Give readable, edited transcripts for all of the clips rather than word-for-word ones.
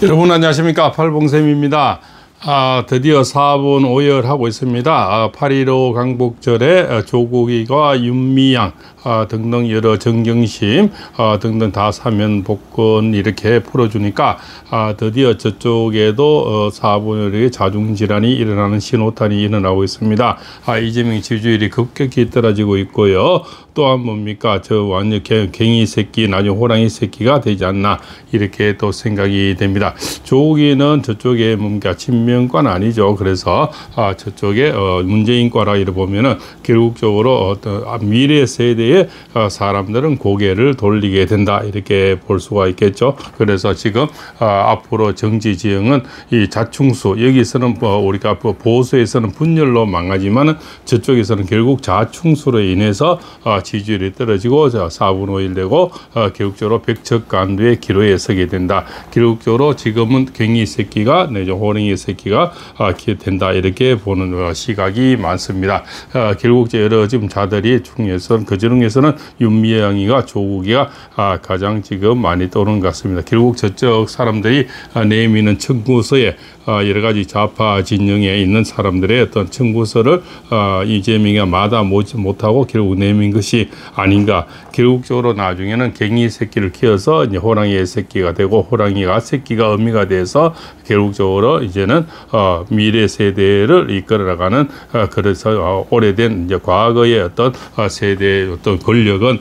여러분 안녕하십니까, 팔봉쌤입니다. 드디어 4분 오열하고 있습니다. 8.15 강복절에 조국이가 윤미향 등등 여러 정경심 등등 다 사면 복권 이렇게 풀어주니까 드디어 저쪽에도 4분의 자중질환이 일어나는 신호탄이 일어나고 있습니다. 이재명 지지율이 급격히 떨어지고 있고요. 또한 뭡니까, 저 완전 갱이 새끼 나중에 호랑이 새끼가 되지 않나 이렇게 또 생각이 됩니다. 조국이는 저쪽에 뭔가 친명과는 아니죠. 그래서 저쪽에 문재인과라 이래 보면은 결국적으로 어떤 미래 세대의 사람들은 고개를 돌리게 된다 이렇게 볼 수가 있겠죠. 그래서 지금 앞으로 정치 지형은 이 자충수, 여기서는 우리가 보수에서는 분열로 망하지만은 저쪽에서는 결국 자충수로 인해서 지지율이 떨어지고 4분 5일 되고 결국적으로 백척간두의 기로에 서게 된다. 결국적으로 지금은 갱이 새끼가 내죠, 호랑이 새끼가 된다 이렇게 보는 시각이 많습니다. 결국 여러 지금 자들이 중에서는 그 중에서는 윤미향이가 조국이가 가장 지금 많이 떠오르는 것 같습니다. 결국 저쪽 사람들이 내미는 청구서에 여러 가지 좌파 진영에 있는 사람들의 어떤 청구서를 이재명이 마다 못하고 결국 내민 것이 아닌가. 결국적으로 나중에는 갱이 새끼를 키워서 이제 호랑이의 새끼가 되고, 호랑이가 새끼가 어미가 돼서 결국적으로 이제는 미래 세대를 이끌어나가는 그래서 오래된 이제 과거의 어떤 세대의 어떤 권력은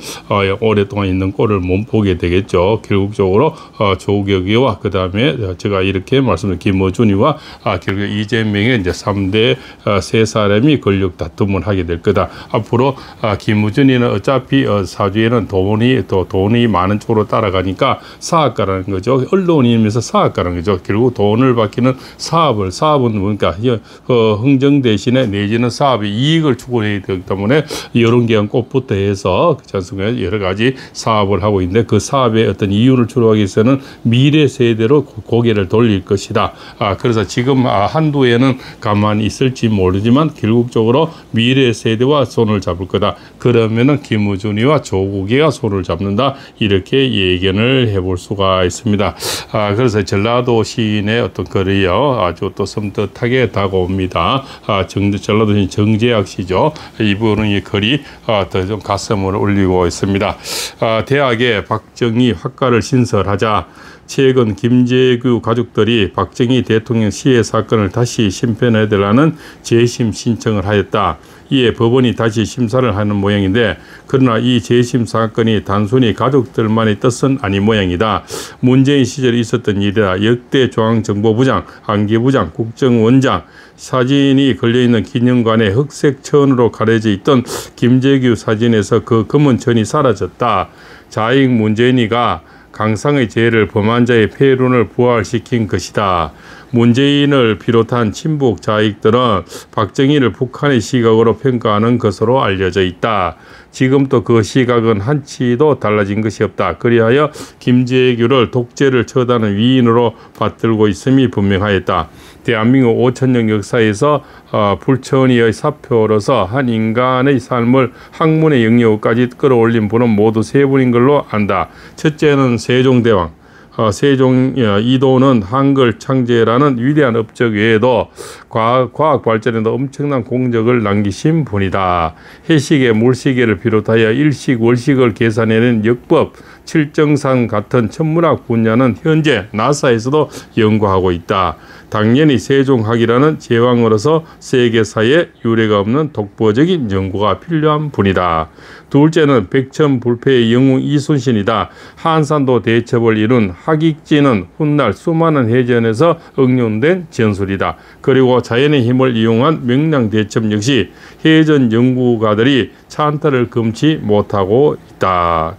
오랫동안 있는 꼴을 못 보게 되겠죠. 결국적으로 조국이와 그 다음에 제가 이렇게 말씀드린 김어준이와 결국 이재명의 이제 3대 세 사람이 권력 다툼을 하게 될 거다. 앞으로 김어준이는 어차피 사주에는 돈이 많은 쪽으로 따라가니까 사학가라는 거죠. 언론이면서 사학가라는 거죠. 결국 돈을 받기는 사업은 뭔가 흥정 대신에 내지는 사업의 이익을 추구해야 되기 때문에 여론기관꽃부터 해서 여러 가지 사업을 하고 있는데, 그 사업의 어떤 이윤을 추구하기 위해서는 미래 세대로 고개를 돌릴 것이다. 그래서 지금 한두에는 가만히 있을지 모르지만 결국적으로 미래 세대와 손을 잡을 거다. 그러면은 김어준이와 조국이가 손을 잡는다 이렇게 예견을 해볼 수가 있습니다. 그래서 전라도 시인의 어떤 글이요 아주 또 섬뜩하게 다가옵니다. 전라도 시인 정재학 씨죠. 이분은 이 글이 더 좀 가슴을 울리고 있습니다. 대학에 박정희 학과를 신설하자 최근 김재규 가족들이 박정희 대통령 시해 사건을 다시 심판해달라는 재심 신청을 하였다. 이에 법원이 다시 심사를 하는 모양인데, 그러나 이 재심 사건이 단순히 가족들만의 뜻은 아닌 모양이다. 문재인 시절에 있었던 일이다. 역대 중앙정보부장, 안기부장, 국정원장 사진이 걸려있는 기념관에 흑색 천으로 가려져 있던 김재규 사진에서 그 검은 천이 사라졌다. 자익 문재인이가 강상의 죄를 범한 자의 폐륜을 부활시킨 것이다. 문재인을 비롯한 친북 자익들은 박정희를 북한의 시각으로 평가하는 것으로 알려져 있다. 지금도 그 시각은 한치도 달라진 것이 없다. 그리하여 김재규를 독재를 처단하는 위인으로 받들고 있음이 분명하였다. 대한민국 5천년 역사에서 불천이의 사표로서 한 인간의 삶을 학문의 영역까지 끌어올린 분은 모두 세 분인 걸로 안다. 첫째는 세종대왕. 세종 이도는 한글 창제라는 위대한 업적 외에도 과학 발전에도 엄청난 공적을 남기신 분이다. 해시계, 물시계를 비롯하여 일식, 월식을 계산해낸 역법, 칠정산 같은 천문학 분야는 현재 나사에서도 연구하고 있다. 당연히 세종학이라는 제왕으로서 세계사에 유례가 없는 독보적인 연구가 필요한 분이다. 둘째는 백천불패의 영웅 이순신이다. 한산도 대첩을 이룬 학익지는 훗날 수많은 해전에서 응용된 전술이다. 그리고 자연의 힘을 이용한 명량대첩 역시 해전 연구가들이 찬탈을 금치 못하고 있다.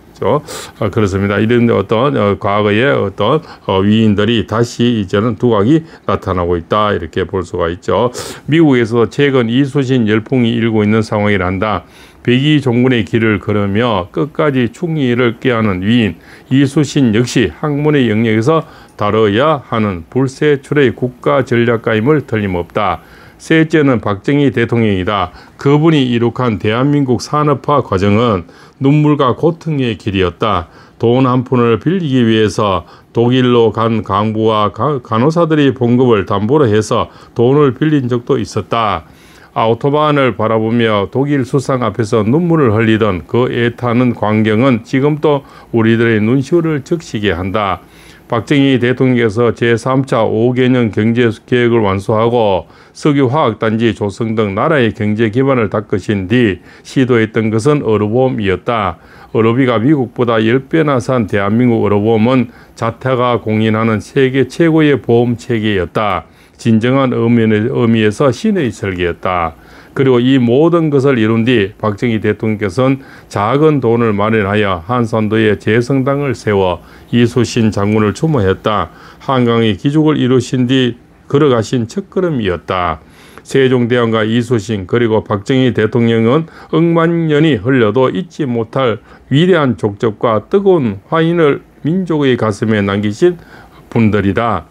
그렇습니다. 이런 어떤 과거의 어떤 위인들이 다시 이제는 두각이 나타나고 있다 이렇게 볼 수가 있죠. 미국에서 최근 이순신 열풍이 일고 있는 상황이란다. 백의 종군의 길을 걸으며 끝까지 충의를 꾀하는 위인 이순신 역시 학문의 영역에서 다뤄야 하는 불세출의 국가 전략가임을 틀림없다. 셋째는 박정희 대통령이다. 그분이 이룩한 대한민국 산업화 과정은 눈물과 고통의 길이었다. 돈 한 푼을 빌리기 위해서 독일로 간 강부와 간호사들이 봉급을 담보로 해서 돈을 빌린 적도 있었다. 아우토반을 바라보며 독일 수상 앞에서 눈물을 흘리던 그 애타는 광경은 지금도 우리들의 눈시울을 적시게 한다. 박정희 대통령께서 제3차 5개년 경제계획을 완수하고 석유화학단지 조성 등 나라의 경제 기반을 닦으신 뒤 시도했던 것은 의료보험이었다. 의료비가 미국보다 10배나 산 대한민국 의료보험은 자타가 공인하는 세계 최고의 보험체계였다. 진정한 의미에서 신의 설계였다. 그리고 이 모든 것을 이룬 뒤 박정희 대통령께서는 작은 돈을 마련하여 한산도에 재성당을 세워 이순신 장군을 추모했다. 한강의 기죽을 이루신 뒤 걸어가신 첫걸음이었다. 세종대왕과 이순신 그리고 박정희 대통령은 억만 년이 흘려도 잊지 못할 위대한 족적과 뜨거운 화인을 민족의 가슴에 남기신 분들이다.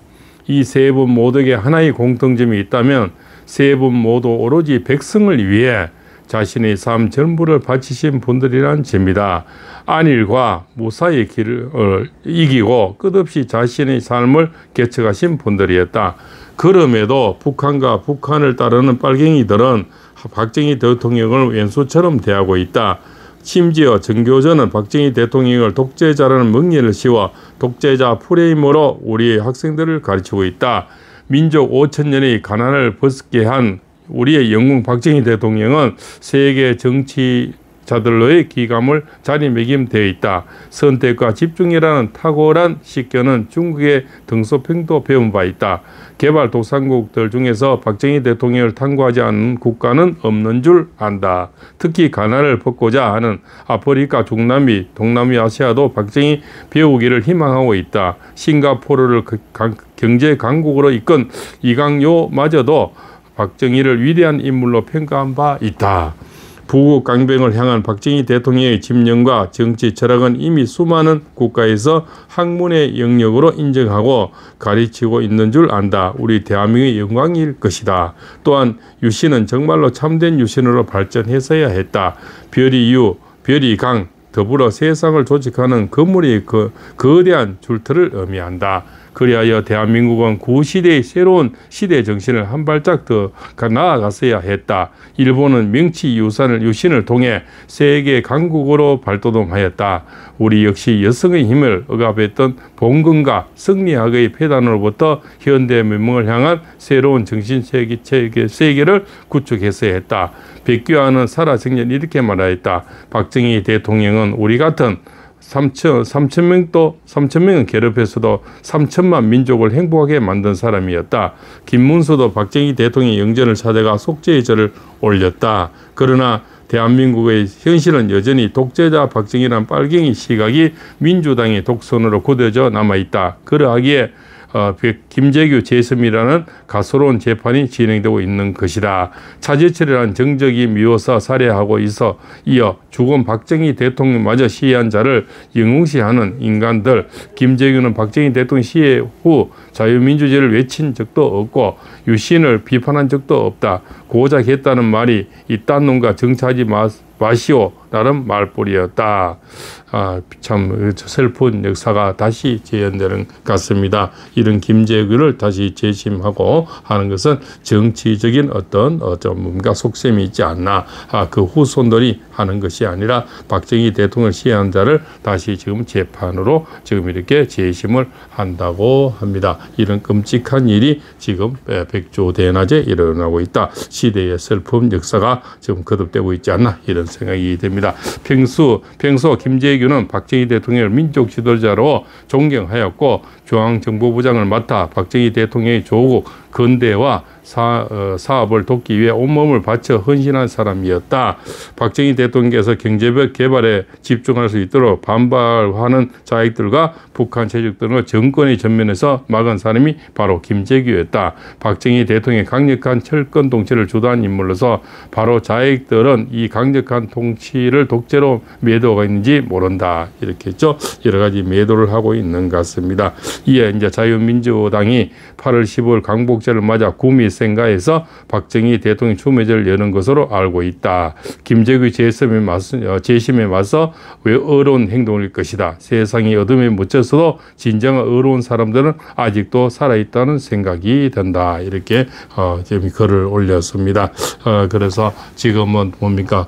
이 세 분 모두에게 하나의 공통점이 있다면 세 분 모두 오로지 백성을 위해 자신의 삶 전부를 바치신 분들이란 점이다. 안일과 무사의 길을 이기고 끝없이 자신의 삶을 개척하신 분들이었다. 그럼에도 북한과 북한을 따르는 빨갱이들은 박정희 대통령을 왼수처럼 대하고 있다. 심지어 정교조는 박정희 대통령을 독재자라는 명예를 씌워 독재자 프레임으로 우리의 학생들을 가르치고 있다. 민족 5천년의 가난을 벗게 한 우리의 영웅 박정희 대통령은 세계 정치자들로의 기감을 자리매김되어 있다. 선택과 집중이라는 탁월한 식견은 중국의 덩소평도 배운 바 있다. 개발도상국들 중에서 박정희 대통령을 탐구하지 않는 국가는 없는 줄 안다. 특히 가난을 벗고자 하는 아프리카, 중남미, 동남아시아도 박정희 배우기를 희망하고 있다. 싱가포르를 경제 강국으로 이끈 이강요마저도 박정희를 위대한 인물로 평가한 바 있다. 부국 강병을 향한 박정희 대통령의 집념과 정치 철학은 이미 수많은 국가에서 학문의 영역으로 인정하고 가르치고 있는 줄 안다. 우리 대한민국의 영광일 것이다. 또한 유신은 정말로 참된 유신으로 발전했어야 했다. 별이 유, 별이 강, 더불어 세상을 조직하는 건물의 거대한 줄터를 의미한다. 그리하여 대한민국은 구시대의 새로운 시대 정신을 한 발짝 더 나아갔어야 했다. 일본은 명치 유신을 통해 세계 강국으로 발돋움하였다. 우리 역시 여성의 힘을 억압했던 봉건과 승리학의 폐단으로부터 현대 문명을 향한 새로운 정신세계를 구축했어야 했다. 백규환은 살아생전 이렇게 말하였다. 박정희 대통령은 우리 같은 3,000명은 괴롭혀서도 3천만 민족을 행복하게 만든 사람이었다. 김문수도 박정희 대통령의 영전을 찾아가 속죄의 절을 올렸다. 그러나 대한민국의 현실은 여전히 독재자 박정희란 빨갱이 시각이 민주당의 독선으로 굳어져 남아있다. 그러하기에 김재규 재심이라는 가소로운 재판이 진행되고 있는 것이다. 차재철이라는 정적이 미워서 살해하고 이어 죽은 박정희 대통령마저 시해한 자를 영웅시하는 인간들. 김재규는 박정희 대통령 시해 후 자유민주주의를 외친 적도 없고 유신을 비판한 적도 없다. 고작 했다는 말이 이딴 놈과 정치하지 마시오 라는 말뿐이었다. 참 슬픈 역사가 다시 재현되는 것 같습니다. 이런 김재규를 다시 재심하고 하는 것은 정치적인 어떤 뭔가 속셈이 있지 않나. 그 후손들이 하는 것이 아니라 박정희 대통령을 시해한 자를 다시 지금 재판으로 지금 이렇게 재심을 한다고 합니다. 이런 끔찍한 일이 지금 백조대낮에 일어나고 있다. 시대의 슬픈 역사가 지금 거듭되고 있지 않나 이런 생각이 됩니다. 평소 김재규는 박정희 대통령을 민족 지도자로 존경하였고 중앙정보부장을 맡아 박정희 대통령의 조국 건대와 사업을 돕기 위해 온몸을 바쳐 헌신한 사람이었다. 박정희 대통령께서 경제적 개발에 집중할 수 있도록 반발하는 자익들과 북한 세력 등을 정권의 전면에서 막은 사람이 바로 김재규였다. 박정희 대통령의 강력한 철권 통치를 주도한 인물로서 바로 자익들은 이 강력한 통치를 독재로 매도가 있는지 모른다. 이렇게 했죠. 여러 가지 매도를 하고 있는 것 같습니다. 이에 이제 자유민주당이 8월 15일 광복절을 맞아 구미 생가에서 박정희 대통령 추모제를 여는 것으로 알고 있다. 김재규 재심에 맞서 왜 어려운 행동일 것이다. 세상이 어둠에 묻혀서도 진정한 어려운 사람들은 아직도 살아있다는 생각이 든다. 이렇게 지금 글을 올렸습니다. 그래서 지금은 뭡니까?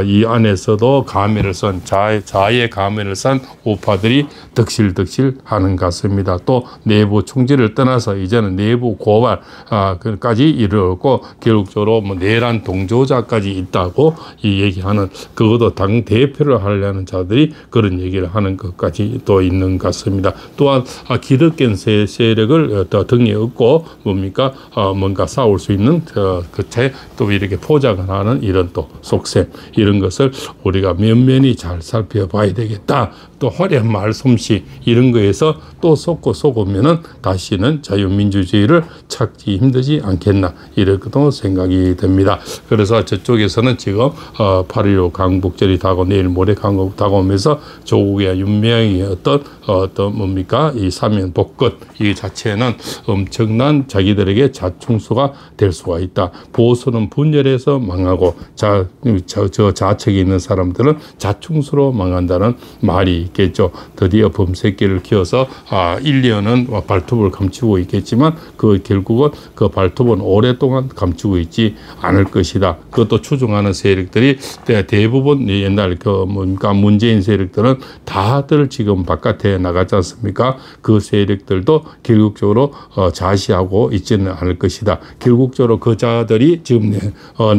이 안에서도 가면을 쓴 자의 가면을 쓴 우파들이 덕실덕실 하는 것 같습니다. 또 내부 총질을 떠나서 이제는 내부 고발까지 이르렀고 결국적으로 뭐 내란 동조자까지 있다고 이 얘기하는, 그것도 당 대표를 하려는 자들이 그런 얘기를 하는 것까지 또 있는 것 같습니다. 또한 기득권 세력을 등에 업고 뭡니까? 뭔가 싸울 수 있는 그채 또 이렇게 포장을 하는 이런 또 속셈, 이런 것을 우리가 면면히 잘 살펴봐야 되겠다. 또 화려한 말솜씨 이런 거에서 또 속으면은 다시는 자유민주주의를 찾기 힘들지 않겠나, 이렇게도 생각이 됩니다. 그래서 저쪽에서는 지금 8.15 강북절이 다가오고 내일 모레 강북 다가오면서 조국의 윤미향의 어떤 뭡니까? 이 사면 복권 이 자체는 엄청난 자기들에게 자충수가 될 수가 있다. 보수는 분열해서 망하고 저 좌측에 있는 사람들은 자충수로 망한다는 말이 있겠죠. 드디어 범새끼를 키워서 1, 2년은 발톱을 감추고 있겠지만 그 결국은 그 발톱은 오랫동안 감추고 있지 않을 것이다. 그것도 추종하는 세력들이 대부분 옛날 뭔가 문재인 세력들은 다들 지금 바깥에 나가지 않습니까? 그 세력들도 결국적으로 자시하고 있지는 않을 것이다. 결국적으로 그 자들이 지금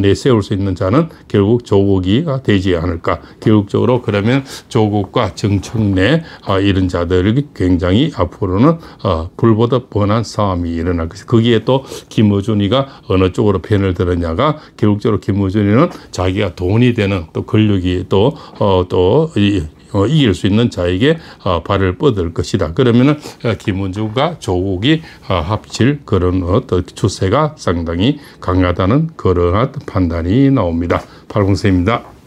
내세울 수 있는 자는 결국 조국이가 되지 않을까. 결국적으로 그러면 조국과 정청래 이런 자들이 굉장히 앞으로는 불보듯 뻔한 싸움이 일어날 것이다. 거기에 또 김어준이가 어느 쪽으로 편을 들었냐가 결국적으로 김어준이는 자기가 돈이 되는 또 권력이 또 이길 수 있는 자에게 발을 뻗을 것이다. 그러면은 김은주가 조국이 합칠 그런 어떤 추세가 상당히 강하다는 그러한 판단이 나옵니다. 팔공세입니다.